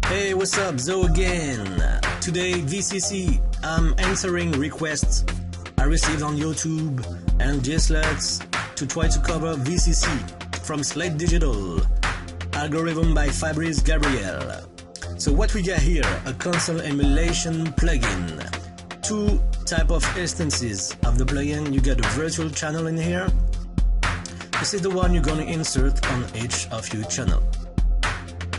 Hey, what's up, Zoe again. Today, VCC, I'm answering requests I received on YouTube and Slate to try to cover VCC from Slate Digital, algorithm by Fabrice Gabriel. So what we got here, a console emulation plugin. Two type of instances of the plugin. You get a virtual channel in here. This is the one you're gonna insert on each of your channel.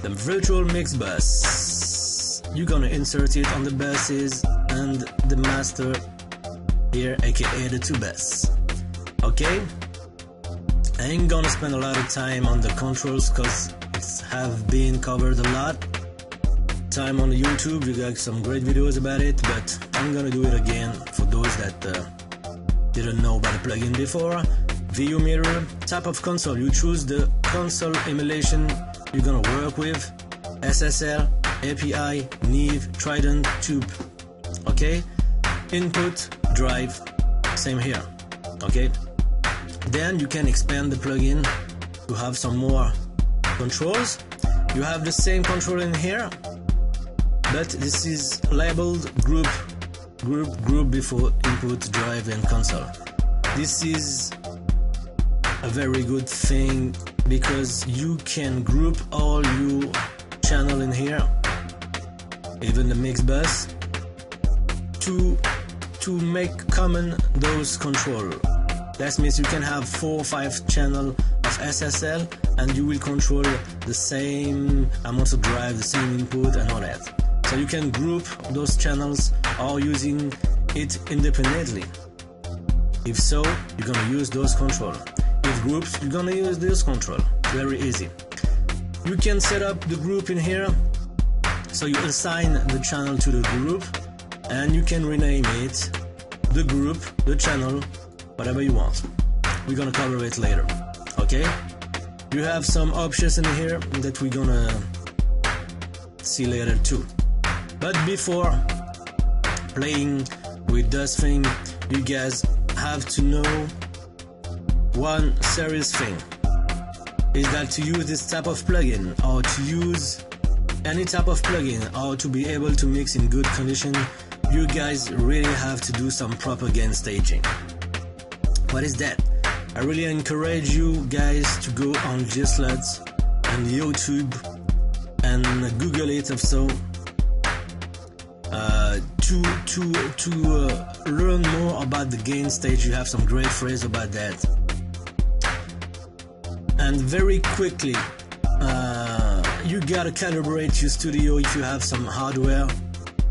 The virtual mix bus, you're gonna insert it on the buses and the master here, aka the two bus. Okay, I ain't gonna spend a lot of time on the controls because it's have been covered a lot time on YouTube. You got some great videos about it, but I'm gonna do it again for those that didn't know about the plugin before. View mirror, type of console, you choose the console emulation you're gonna work with, SSL, API, Neve, Trident, Tube. Okay, input, drive, same here. Okay, then you can expand the plugin to have some more controls. You have the same control in here, but this is labeled group before input, drive and console. This is a very good thing because you can group all your channel in here, even the mix bus, to make common those control. That means you can have 4 or 5 channel of SSL and you will control the same amount of drive, the same input and all that. So you can group those channels or using it independently. If so, you're gonna use those control. If groups, you're gonna use this control. Very easy. You can set up the group in here, so you assign the channel to the group and you can rename it the group, the channel, whatever you want. We're gonna cover it later. Okay, you have some options in here that we're gonna see later too. But before playing with this thing, you guys have to know one serious thing, is that to use this type of plugin or to use any type of plugin or to be able to mix in good condition, you guys really have to do some proper gain staging. What is that? I really encourage you guys to go on Slate and YouTube and Google it also to learn more about the gain stage. You have some great phrase about that. And very quickly, you gotta calibrate your studio if you have some hardware.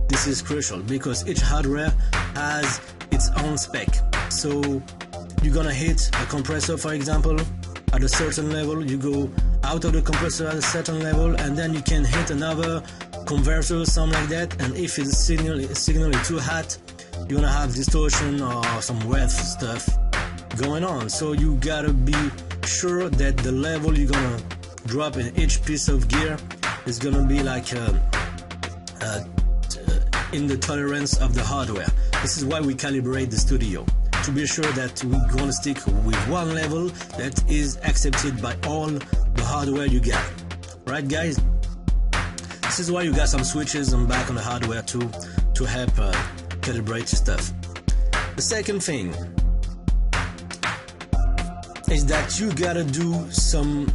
This is crucial because each hardware has its own spec. So you're gonna hit a compressor, for example, at a certain level. You go out of the compressor at a certain level, and then you can hit another converter, something like that. And if the signal is too hot, you're gonna have distortion or some wet stuff going on. So you gotta be sure that the level you're gonna drop in each piece of gear is gonna be like in the tolerance of the hardware. This is why we calibrate the studio, to be sure that we're gonna stick with one level that is accepted by all the hardware you got. Right, guys? This is why you got some switches on back on the hardware too, to help calibrate your stuff. The second thing is that you gotta do some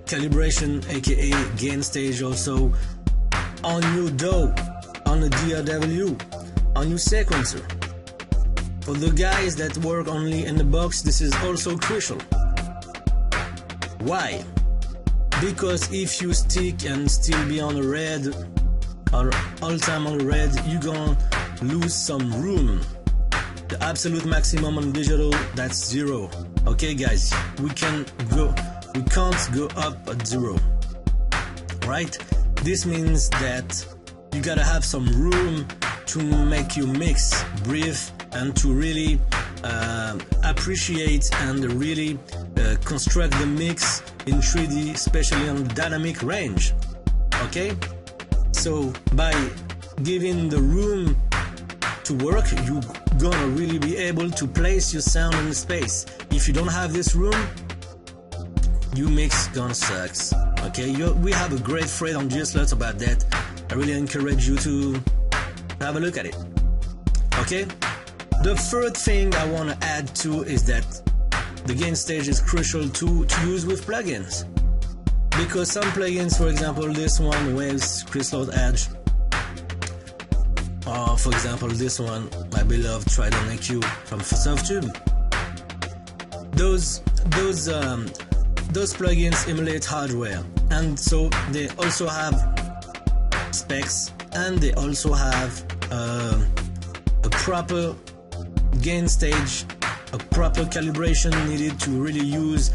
calibration, aka gain stage, also on your DAW, on the DAW, on your sequencer. For the guys that work only in the box, this is also crucial. Why? Because if you stick and still be on the red, or all time on the red, you're gonna lose some room. The absolute maximum on digital, that's 0. Okay, guys, we can't go up at 0. Right? This means that you gotta have some room to make your mix breathe and to really appreciate and really construct the mix in 3D, especially on the dynamic range. Okay? So by giving the room to work, you're gonna really be able to place your sound in the space. If you don't have this room, your mix gonna sucks. Okay, we have a great thread on GSLUTs about that. I really encourage you to have a look at it. Okay, the third thing I want to add to is that the gain stage is crucial to use with plugins, because some plugins, for example this one, Waves Crystal Edge, or for example this one, my beloved Trident EQ from Softube, those plugins emulate hardware, and so they also have specs, and they also have a proper gain stage, a proper calibration needed to really use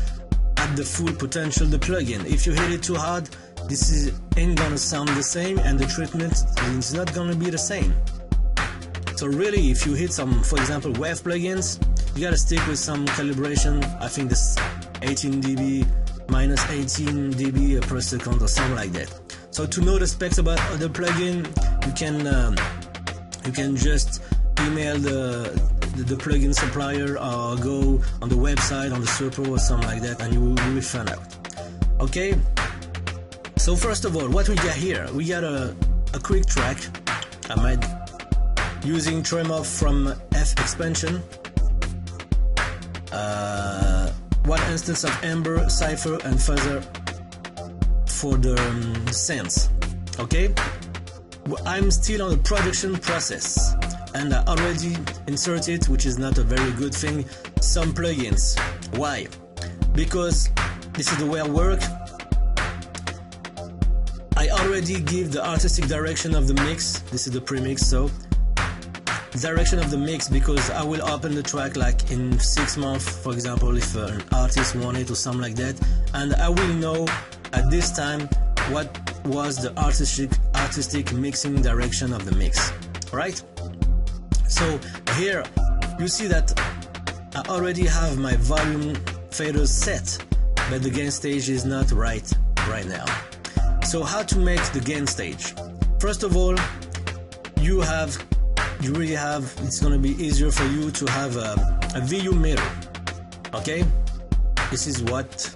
at the full potential the plugin. If you hit it too hard, this ain't gonna sound the same, and the treatment is not gonna be the same. So really, if you hit some, for example, wave plugins, you gotta stick with some calibration. I think this 18 dB, minus 18 dB per second or something like that. So to know the specs about other plugin, you can just email the plugin supplier, or go on the website on the Serpo or something like that, and you will find out. Okay, so first of all, what we got here, we got a quick track I made using Tremor from FXPansion, one instance of Amber, Cypher and Fusor for the synths. Okay, I'm still on the production process, and I already inserted, which is not a very good thing, some plugins. Why? Because this is the way I work. I already give the artistic direction of the mix. This is the premix, so direction of the mix, because I will open the track like in 6 months, for example, if an artist wants it or something like that, and I will know at this time what was the artistic mixing direction of the mix, right? So here you see that I already have my volume faders set, but the gain stage is not right now. So how to make the gain stage? First of all, it's gonna be easier for you to have a VU meter. Okay, this is what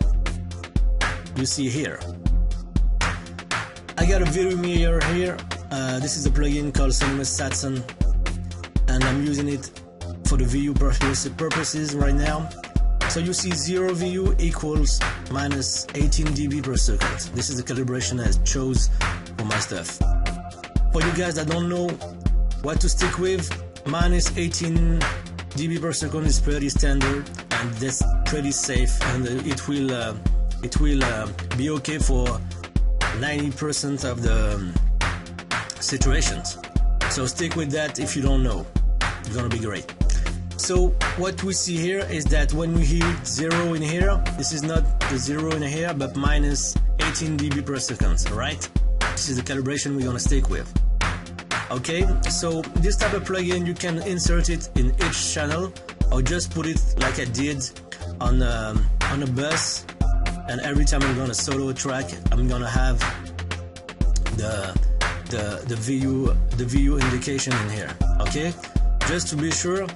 you see here. I got a VU meter here. This is a plugin called Sonimus Satson, and I'm using it for the VU purposes right now. So you see 0 VU equals minus 18 dB per second. This is the calibration I chose for my stuff. For you guys that don't know what to stick with, minus 18 dB per second is pretty standard, and that's pretty safe, and it will be okay for 90% of the situations. So stick with that. If you don't know, it's gonna be great. So what we see here is that when we hit 0 in here, this is not the 0 in here, but minus 18 dB per second, right? This is the calibration we're gonna stick with. Okay, so this type of plugin, you can insert it in each channel, or just put it like I did on a bus, and every time I'm gonna solo a track, I'm gonna have the VU indication in here. Okay, just to be sure,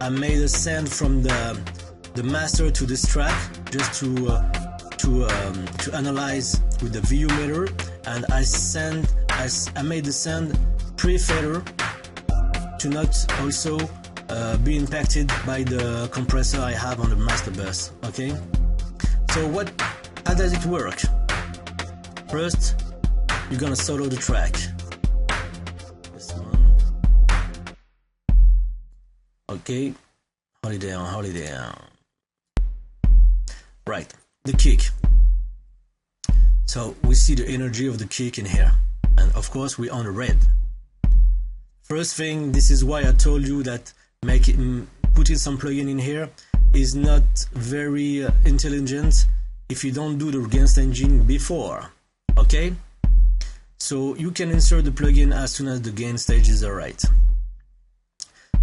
I made a send from the master to this track, just to analyze with the VU meter, and I made the send pre-fader to not also be impacted by the compressor I have on the master bus. Okay, so how does it work? First, you're gonna solo the track. This one. Okay, holiday on. Right, the kick. So we see the energy of the kick in here, and of course we're on the red. First thing, this is why I told you that putting some plugin in here is not very intelligent if you don't do the gain staging before. Okay, so you can insert the plugin as soon as the gain stages are right.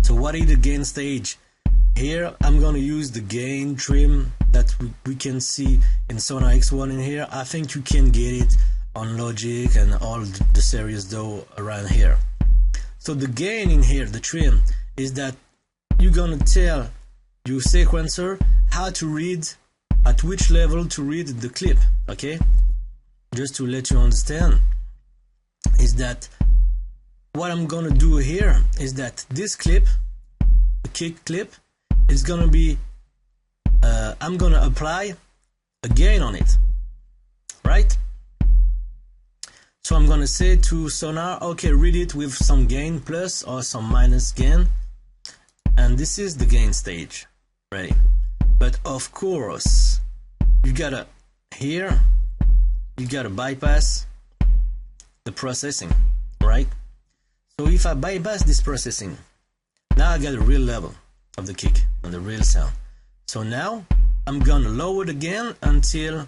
So what is the gain stage? Here I'm gonna use the gain trim that we can see in Sonar X1 in here. I think you can get it on Logic and all the series though around here. So the gain in here, the trim, is that you're gonna tell your sequencer how to read at which level to read the clip. Okay, just to let you understand is that what I'm gonna do here is that this clip, the kick clip, is gonna be I'm gonna apply a gain on it, right? So I'm gonna say to Sonar, okay, read it with some gain plus or some minus gain, and this is the gain stage, right? But of course you gotta here you gotta bypass the processing, right? So if I bypass this processing, now I get a real level of the kick and the real sound. So now I'm gonna lower it again until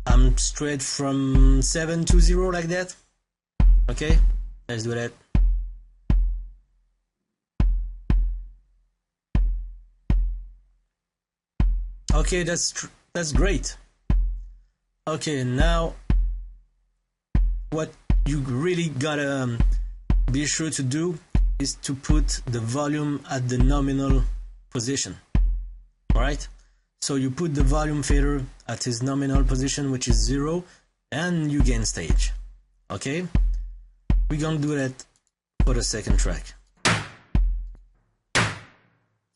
I'm straight from 7 to 0 like that. Okay, let's do that. Okay, that's great. Okay, now what you really gotta be sure to do is to put the volume at the nominal position. Alright, so you put the volume fader at its nominal position, which is 0, and you gain stage. Okay, we're gonna do that for the second track.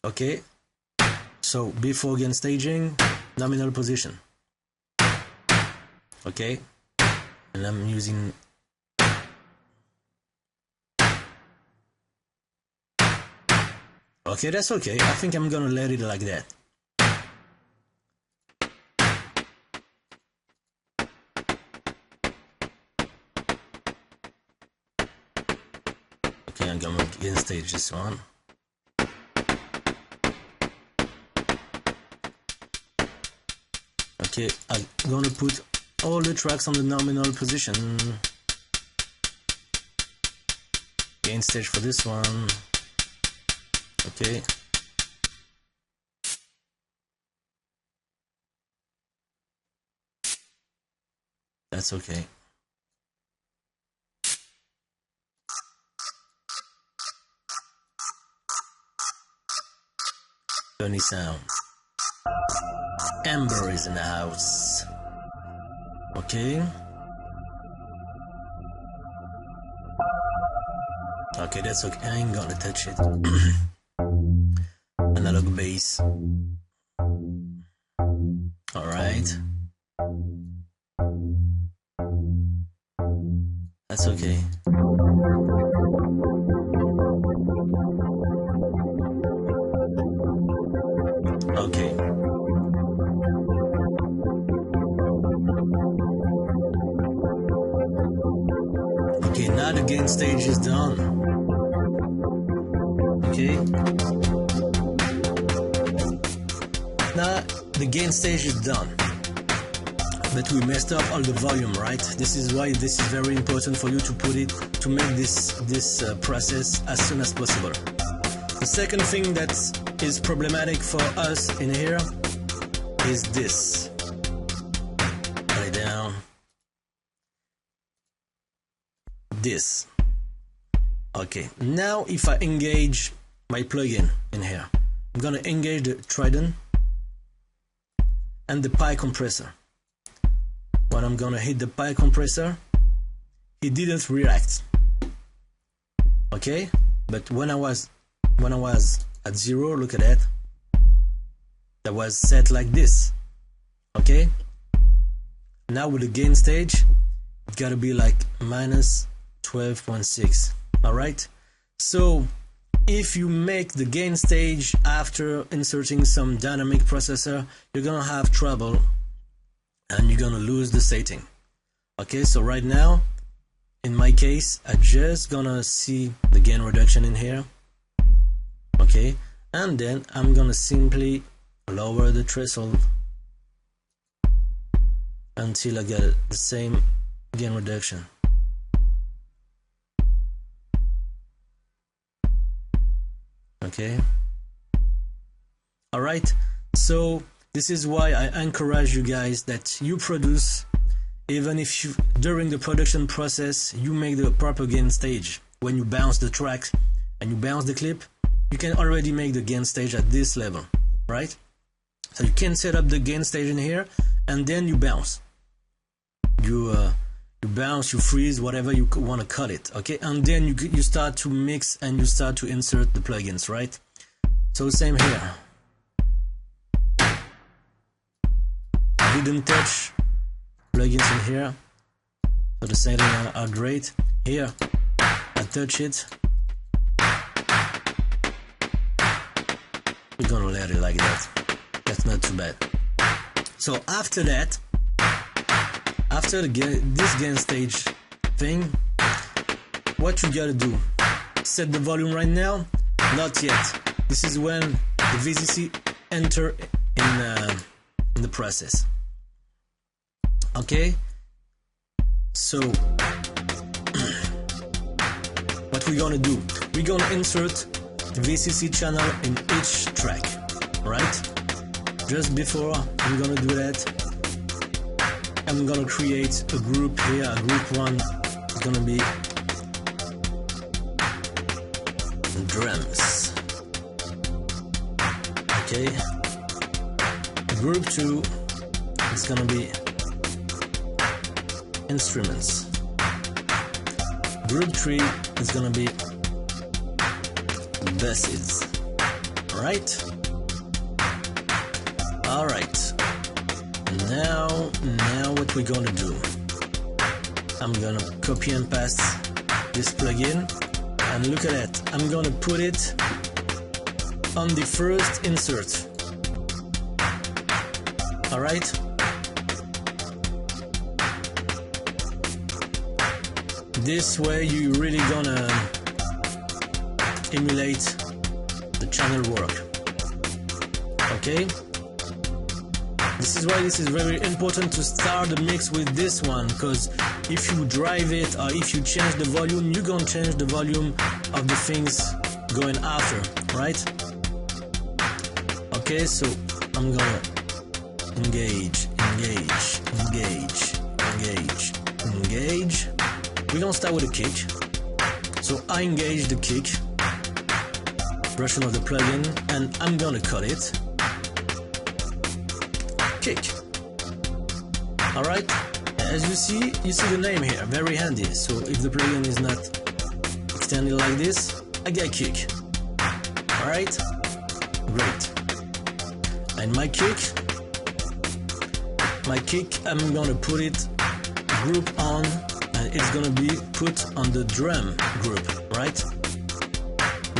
Okay, so before gain staging, nominal position. Okay, and I'm using okay, that's okay. I think I'm gonna let it like that. Okay, I'm gonna gain stage this one. Okay, I'm gonna put all the tracks on the nominal position. Gain stage for this one. Okay. That's okay. Funny sound. Amber is in the house. Okay. Okay, that's okay. I ain't gonna touch it. Analog bass. Alright. That's okay. Okay. Okay, now the gain stage is done. Okay. Now the gain stage is done. But we messed up all the volume, right? This is why this is very important for you to put it, to make this process as soon as possible. The second thing that is problematic for us in here is this. Write it down. This. Okay, now if I engage my plugin in here, I'm gonna engage the trident and the pi compressor. When I'm gonna hit the pi compressor, it didn't react. Okay, but when I was at 0, look at that. That was set like this. Okay. Now with the gain stage, it gotta be like minus 12.6. All right. So if you make the gain stage after inserting some dynamic processor, you're gonna have trouble and you're gonna lose the setting. Okay, so right now in my case I just gonna see the gain reduction in here. Okay, and then I'm gonna simply lower the threshold until I get the same gain reduction. Okay, all right, so this is why I encourage you guys that you produce, even if you during the production process you make the proper gain stage. When you bounce the track and you bounce the clip, you can already make the gain stage at this level, right? So you can set up the gain stage in here, and then you bounce. You bounce, you freeze, whatever you want to cut it, okay? And then you start to mix and you start to insert the plugins, right? So same here. I didn't touch plugins in here, so the settings are great. Here, I touch it. We're gonna let it like that. That's not too bad. So after that, after this gain stage thing, what you gotta do? Set the volume right now? Not yet. This is when the VCC enter in the process. Okay? So what we're gonna do? We're gonna insert the VCC channel in each track, right? Just before I'm gonna do that, I'm gonna create a group here. Group 1 is gonna be drums. Okay. Group 2 is gonna be instruments. Group 3 is gonna be basses. Right? Alright. Now what we're gonna do? I'm gonna copy and paste this plugin, and look at that. I'm gonna put it on the first insert. Alright? This way you really gonna emulate the channel work. Okay? This is why this is very important to start the mix with this one, because if you drive it or if you change the volume, you're gonna change the volume of the things going after, right? Okay, so I'm gonna engage. We're gonna start with a kick. So I engage the kick version of the plugin, and I'm gonna cut it. Kick. Alright, as you see the name here, very handy. So if the plugin is not extended like this, I get kick. Alright, great. And my kick, I'm gonna put it group on, and it's gonna be put on the drum group, right?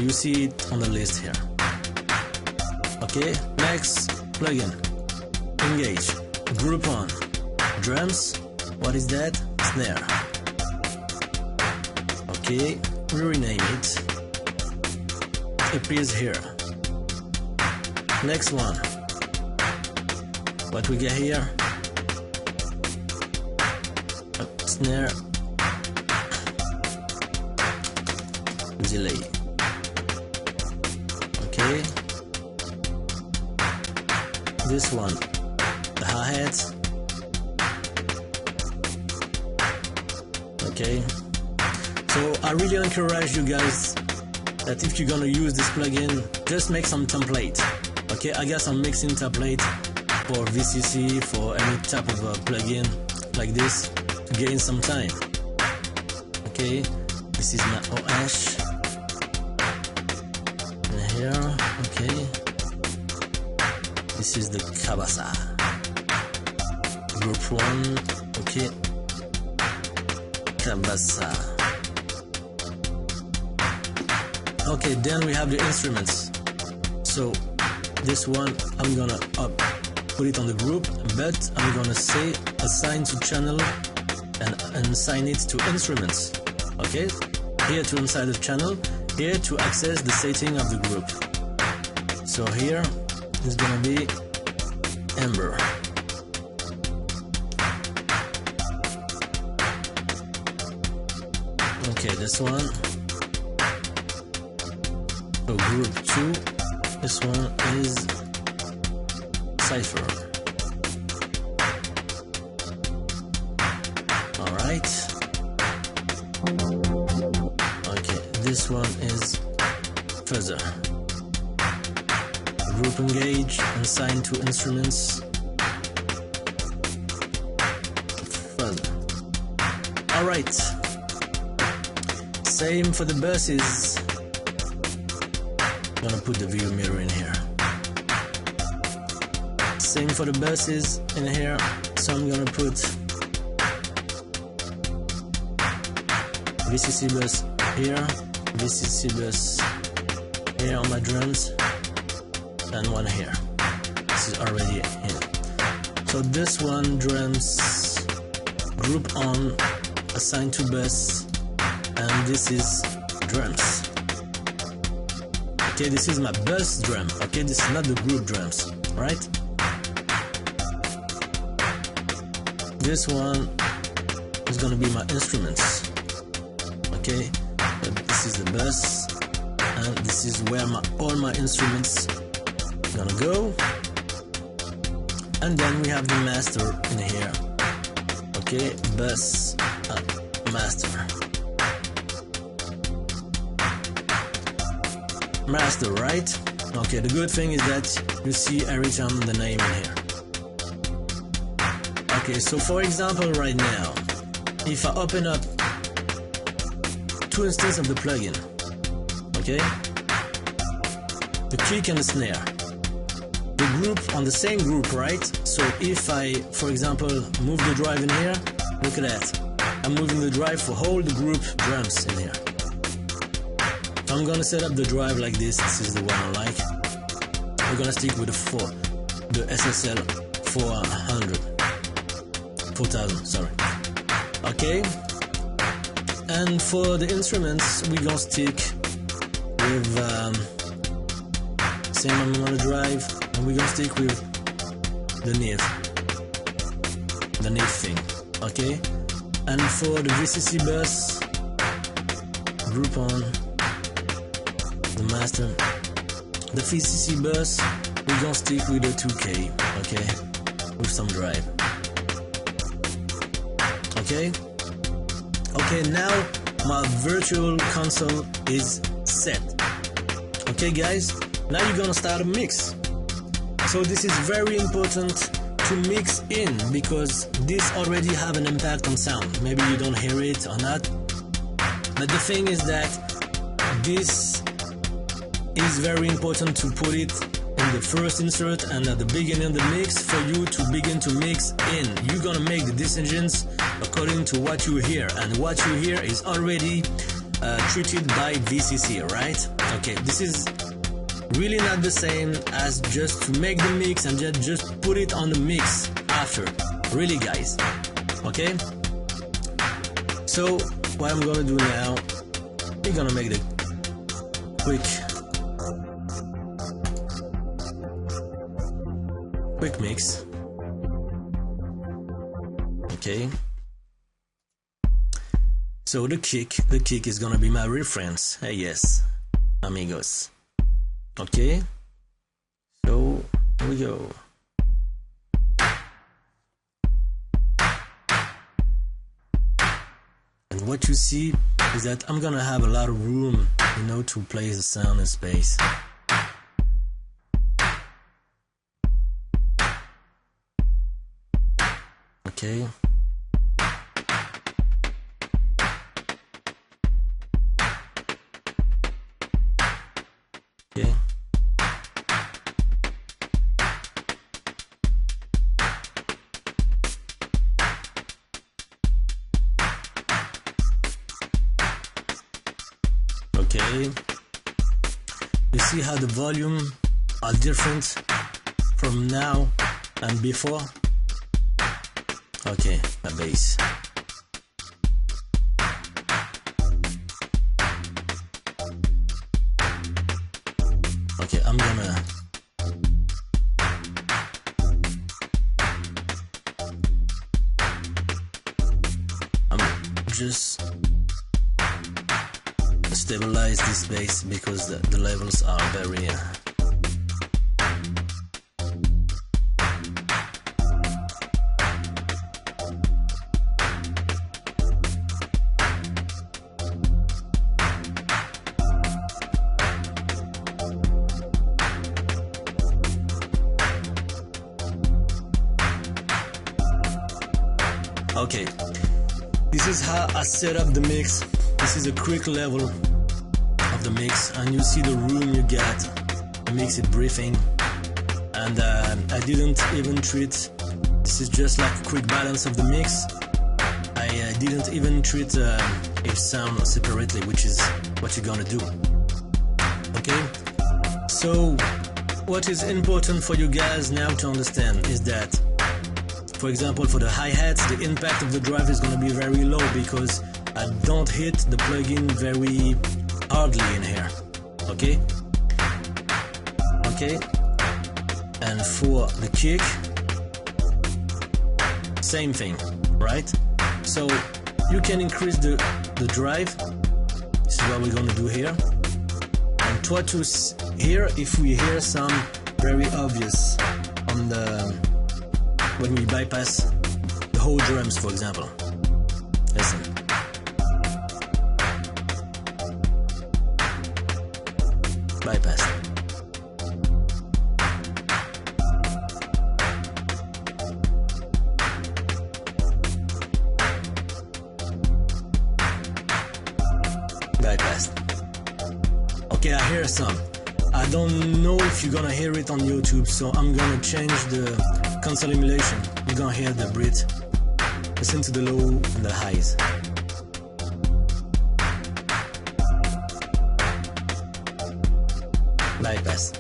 You see it on the list here. Okay, next plugin. Engage, group on, drums, what is that? Snare. Okay, we rename it. It appears here. Next one. What we get here? Snare, delay. Okay. This one. The hi-hat. Okay, so I really encourage you guys that if you're gonna use this plugin, just make some template. Okay, I got some mixing template for VCC, for any type of plugin like this to gain some time. Okay, this is my OH. And here, okay, this is the Kabasa. Group 1, okay, Kabasa. Okay, then we have the instruments. So this one I'm gonna put it on the group, but I'm gonna say assign to channel and assign it to instruments. Okay, here to inside the channel, here to access the setting of the group. So here is gonna be Amber. Okay, this one. So group 2, this one is Cypher. Alright. Okay, this one is Fusor. group engage, assign to instruments. Fun. Alright. Same for the buses. I'm gonna put the view mirror in here. Same for the buses in here. So I'm gonna put VCC bus here, VCC bus here on my drums, and one here. This is already in. So this one, drums, group on, assign to bus, and this is drums. Okay, this is my bus drum. Okay, this is not the group drums, right? This one is gonna be my instruments. Okay, but this is the bus, and this is where all my instruments gonna go. And then we have the master in here. Okay, bus, master. Master, right? Okay, the good thing is that you see every time the name in here. Okay, so for example, right now, if I open up two instances of the plugin, okay, the kick and the snare, the group on the same group, right? So if I, for example, move the drive in here, look at that. I'm moving the drive for all the group drums in here. So I'm gonna set up the drive like this. This is the one I like. We're gonna stick with the SSL 4000, sorry. Okay. And for the instruments, we're gonna stick with same amount of drive, and we're gonna stick with the NIF thing. Okay. And for the VCC bus, group on, the master, the VCC bus, we're gonna stick with the 2K, okay, with some drive. Okay. Okay, now my virtual console is set. Okay, guys, now you're gonna start a mix. So this is very important to mix in, because this already have an impact on sound. Maybe you don't hear it or not, but the thing is that this is very important to put it in the first insert and at the beginning of the mix for you to begin to mix in. You're gonna make the decisions according to what you hear, and what you hear is already treated by VCC, right? Okay, this is really not the same as just to make the mix and just put it on the mix after. Really, guys. Okay? So what I'm gonna do now, we're gonna make the quick mix. Okay. So the kick is gonna be my reference. Hey, yes, amigos. Okay. So here we go. And what you see is that I'm gonna have a lot of room, you know, to place the sound in space. Okay. Okay. Okay. You see how the volume are different from now and before? Okay, my bass. Okay, I'm gonna just stabilize this bass because the levels are very Okay, this is how I set up the mix. This is a quick level of the mix, and you see the room you get. The mix is briefing, and I didn't even treat. This is just like a quick balance of the mix. I didn't even treat each sound separately, which is what you're gonna do. Okay, so what is important for you guys now to understand is that, for example, for the hi-hats, the impact of the drive is gonna be very low because I don't hit the plugin very hardly in here. Okay, and for the kick, same thing, right? So you can increase the drive. This is what we're gonna do here, and try to hear if we hear some very obvious on the when we bypass the whole drums, for example. Listen. Bypass. Bypass. Okay, I hear some. I don't know if you're gonna hear it on YouTube, so I'm gonna change the console emulation. You're gonna hear the bridge. Listen to the low and the highs. Bypass.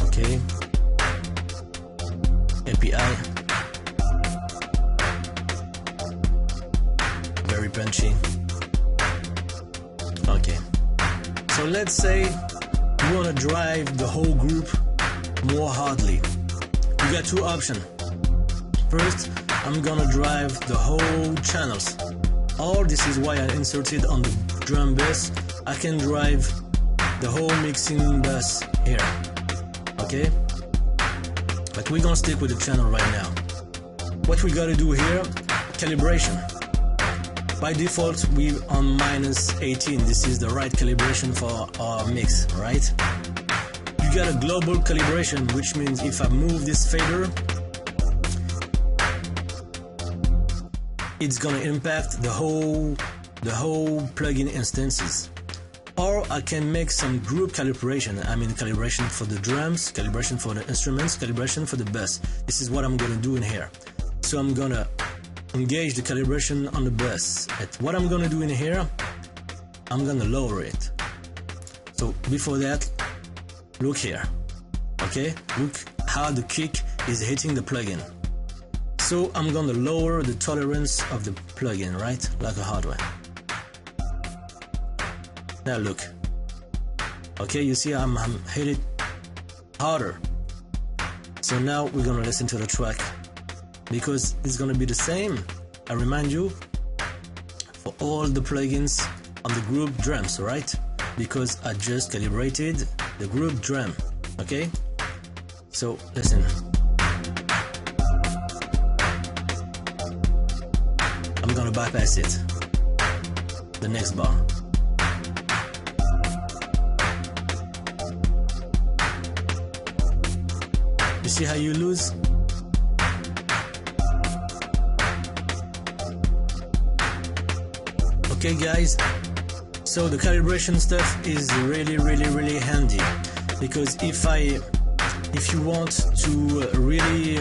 Okay. API. Very punchy. Okay. So let's say you want to drive the whole group more hardly. You got two options. First, I'm gonna drive the whole channels, or this is why I inserted on the drum bus. I can drive the whole mixing bus here. Okay, but we're gonna stick with the channel right now. What we gotta do here, calibration. By default, we're on -18. This is the right calibration for our mix, right? You got a global calibration, which means if I move this fader, it's gonna impact the whole plugin instances. Or I can make some group calibration. I mean calibration for the drums, calibration for the instruments, calibration for the bass. This is what I'm gonna do in here. So I'm gonna engage the calibration on the bass. And what I'm gonna do in here, I'm gonna lower it. So before that, look here. Okay, look how the kick is hitting the plugin. So I'm gonna lower the tolerance of the plugin, right? Like a hardware. Now look. Okay, you see I'm hit it harder. So now we're gonna listen to the track, because it's gonna be the same. I remind you, for all the plugins on the group drums, right? Because I just calibrated the group drum. Okay? So listen. I'm gonna bypass it. The next bar. You see how you lose? Okay guys, so the calibration stuff is really handy, because if you want to really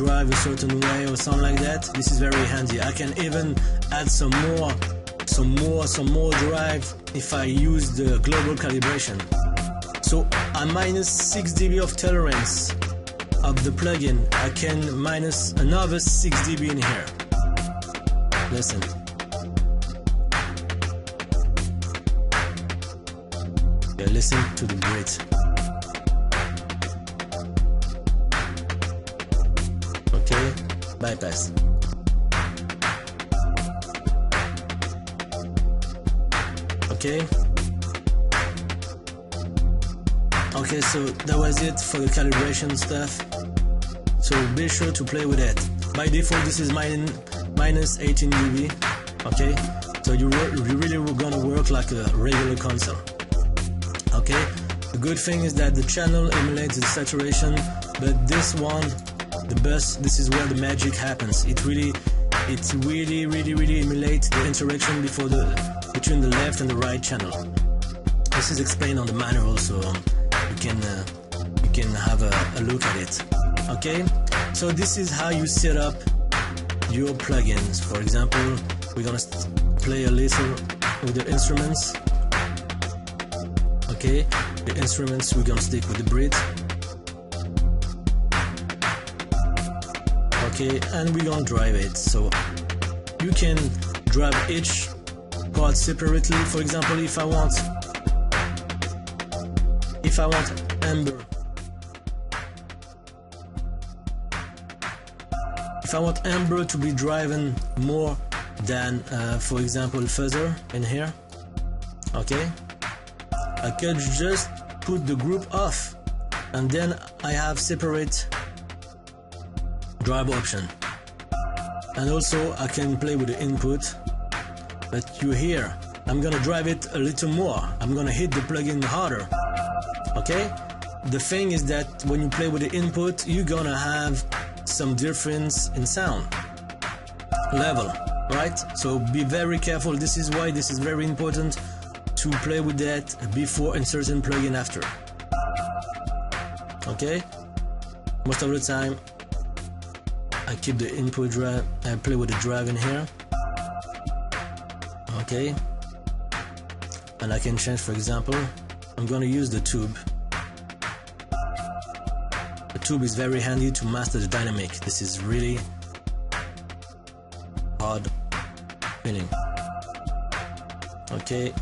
drive a certain way or something like that, this is very handy. I can even add some more drive if I use the global calibration. So I'm -6 dB of tolerance of the plugin. I can minus another 6 dB in here. Listen. Yeah, listen to the bridge. Okay, bypass. Okay. Okay, so that was it for the calibration stuff. So be sure to play with it. By default, this is -18 dB. Okay, so you really were gonna work like a regular console. Okay, The good thing is that the channel emulates the saturation, but this one, the bus, this is where the magic happens. It really emulates the interaction between the left and the right channel. This is explained on the manual, so you can have a look at it. Okay, so this is how you set up your plugins. For example, we're gonna play a little with the instruments. Okay, the instruments, we're gonna stick with the bridge. Okay, and we're gonna drive it. So you can drive each part separately. For example, if I want Amber, if I want Amber to be driven more than, for example, Fusor in here, okay, I could just put the group off, and then I have separate drive option. And also I can play with the input, but you hear I'm gonna drive it a little more. I'm gonna hit the plugin harder. Okay, the thing is that when you play with the input, you're gonna have some difference in sound level, right? So be very careful. This is why this is very important to play with that before inserting plugin after. Okay, most of the time I keep the input drive, I play with the drive in here. Okay, and I can change, for example, I'm gonna use the tube. The tube is very handy to master the dynamic. This is really hard feeling. Okay.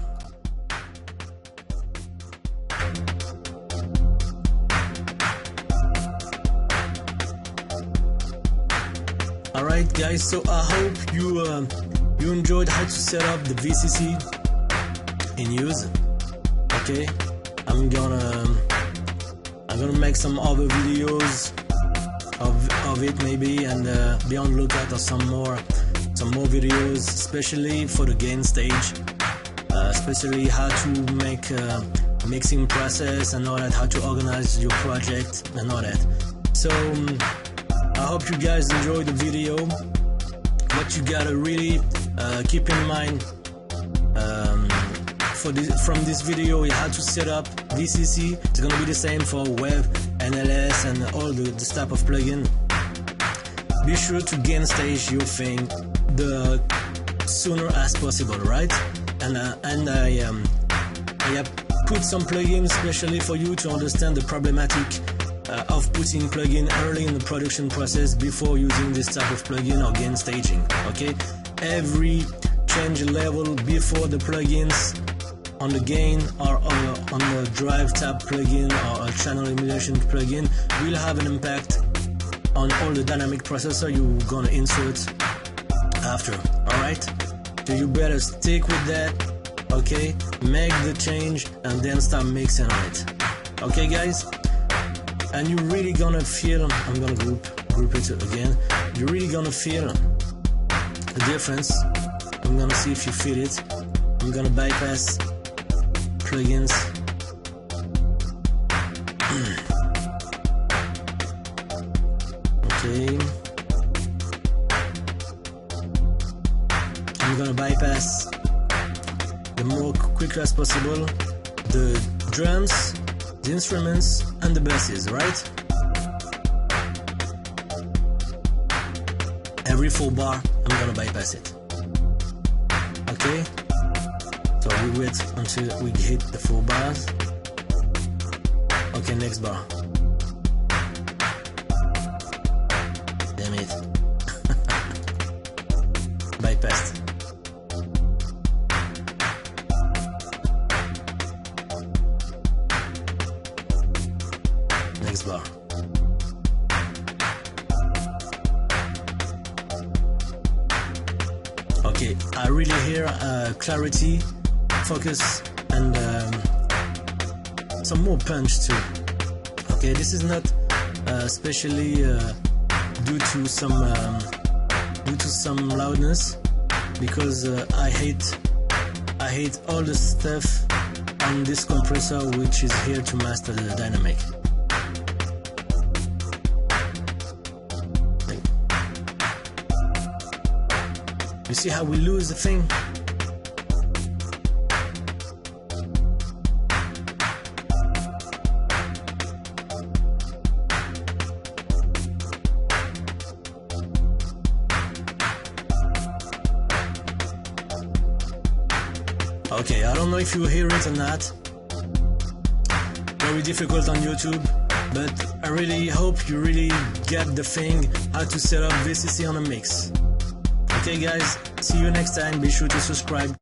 Alright guys, so I hope you enjoyed how to set up the VCC in use. Okay, I'm gonna make some other videos of it maybe, and be on the lookout of some more videos, especially for the gain stage, especially how to make mixing process and all that, how to organize your project and all that. So I hope you guys enjoyed the video. What you gotta really keep in mind from this video is how to set up VCC. It's gonna be the same for web, NLS, and all this type of plugin. Be sure to gain stage your thing the sooner as possible, right? And I have put some plugins especially for you to understand the problematic of putting plugin early in the production process before using this type of plugin or gain staging. Okay, every change level before the plugins on the gain or on the drive tab plugin or a channel emulation plugin will have an impact on all the dynamic processor you're gonna insert after. Alright, so you better stick with that. Okay, make the change and then start mixing on it. Okay guys, and you're really gonna feel, I'm gonna group it again, you're really gonna feel the difference. I'm gonna see if you feel it. I'm gonna bypass plugins. Okay, I'm gonna bypass the more quicker as possible the drums, the instruments, and the basses, right? Every 4 bar, I'm gonna bypass it. Okay, so we wait until we hit the 4 bars. Okay, next bar. Damn it. Bypassed. Next bar. Okay, I really hear clarity, focus, and some more punch too. Okay, this is not especially due to some loudness, because I hate all the stuff on and this compressor which is here to master the dynamic. You see how we lose the thing? Okay, I don't know if you hear it or not. Very difficult on YouTube, but I really hope you really get the thing how to set up VCC on a mix. Okay guys, see you next time, be sure to subscribe.